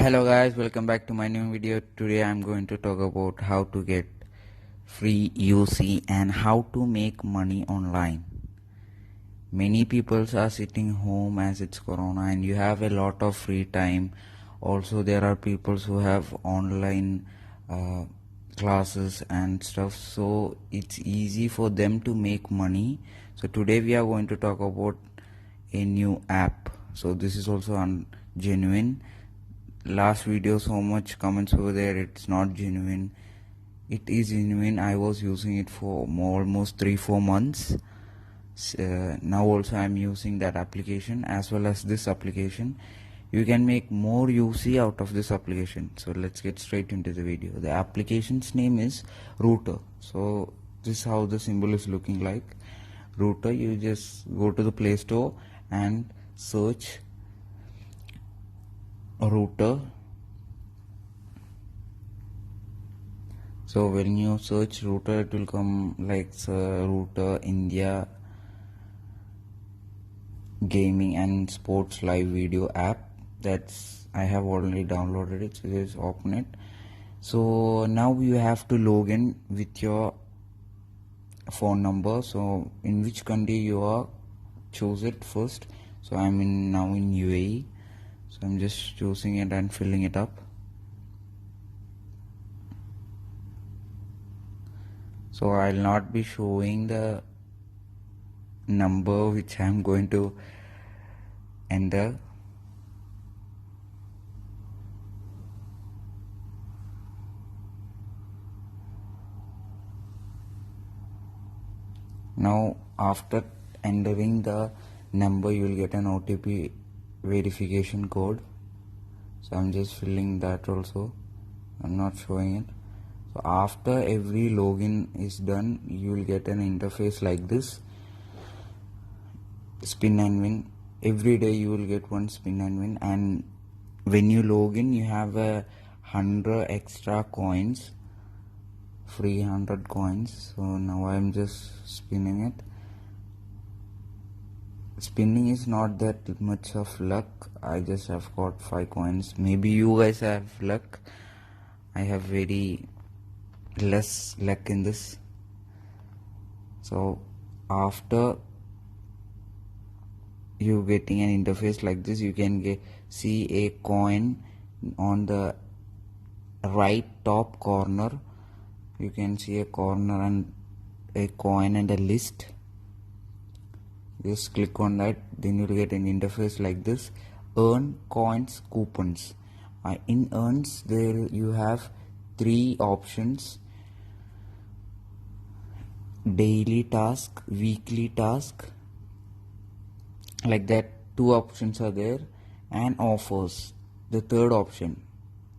Hello guys, welcome back to my new video. Today I'm going to talk about how to get free UC and how to make money online. Many people are sitting home as it's corona and you have a lot of free time. Also there are people who have online classes and stuff, so it's easy for them to make money. So today we are going to talk about a new app. So this is also genuine. Last video so much comments over there, it's not genuine. It is genuine. I was using it for almost 3-4 months. Now also I'm using that application as well as this application. You can make more UC out of this application. So let's get straight into the video. The application's name is Router. So this is how the symbol is looking like. Router, you just go to the Play Store and search Router. So when you search Router, it will come like Router India gaming and sports live video app. That's I have already downloaded it, so just open it. So now you have to log in with your phone number. So in which country you are, choose it first. So I'm now in UAE, so I'm just choosing it and filling it up. So I'll not be showing the number which I'm going to enter. Now after entering the number, you will get an OTP verification code. So I'm just filling that also. I'm not showing it. So after every login is done, you will get an interface like this. Spin and win. Every day you will get one spin and win, and when you log in you have 100 extra coins, free 100 coins. So now I'm just spinning it. Spinning is not that much of luck. I just have got 5 coins. Maybe you guys have luck. I have very less luck in this. So after you getting an interface like this, you can see a coin on the right top corner. You can see a corner and a coin and a list. Just click on that, then you'll get an interface like this. Earn coins coupons. In earns, there you have 3 options: daily task, weekly task, like that. 2 options are there, and offers, the 3rd option.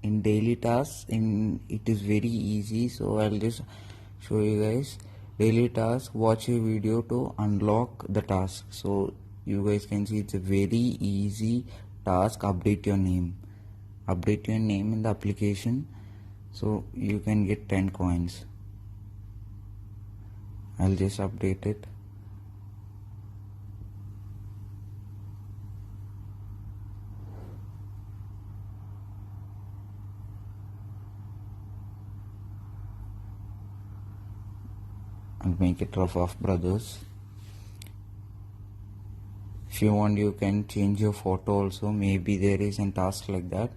In daily tasks, it is very easy, so I'll just show you guys. Daily task, watch a video to unlock the task. So you guys can see it's a very easy task. Update your name in the application, so you can get 10 coins. I'll just update it. I'll make it Rough Brothers. If you want, you can change your photo also. Maybe there is a task like that.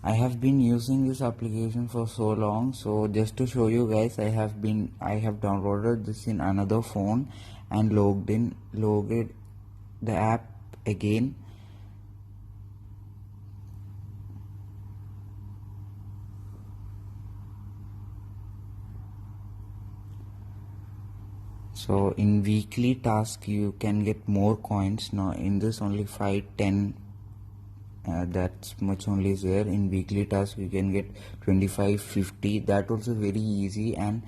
I have been using this application for so long, so just to show you guys, I have downloaded this in another phone and logged the app again. So in weekly task you can get more coins. Now in this only 5, 10, that's much only is there. In weekly task you can get 25, 50. That also very easy, and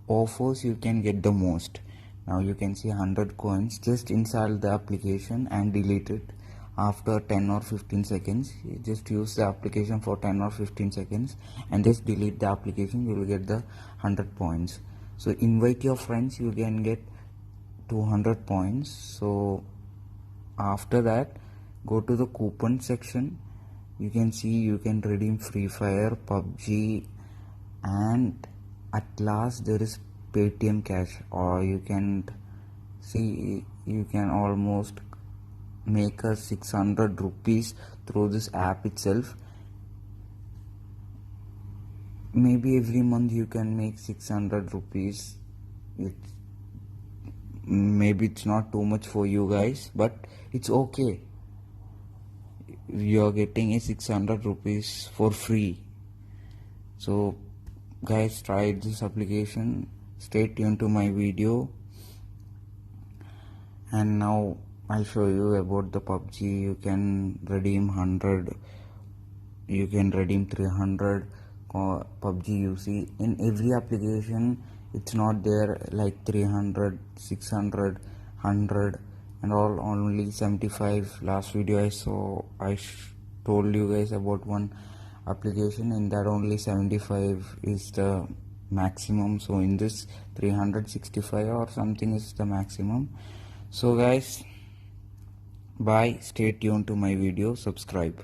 offers you can get the most. Now you can see 100 coins. Just install the application and delete it after 10 or 15 seconds. You just use the application for 10 or 15 seconds and just delete the application. You will get the 100 points. So invite your friends, you can get 200 points. So after that, go to the coupon section. you can see you can redeem Free Fire, PUBG, and at last there is Paytm Cash, or you can see you can almost make a 600 rupees through this app itself. Maybe every month you can make 600 rupees. Maybe it's not too much for you guys, but it's okay. You're getting a 600 rupees for free. So guys, try this application. Stay tuned to my video. And now I'll show you about the PUBG. You can redeem 100, you can redeem 300 PUBG UC. In every application it's not there like 300, 600, 100 and all, only 75. Last video I saw, I told you guys about one application, in that only 75 is the maximum. So in this 365 or something is the maximum. So guys, bye, stay tuned to my video, subscribe.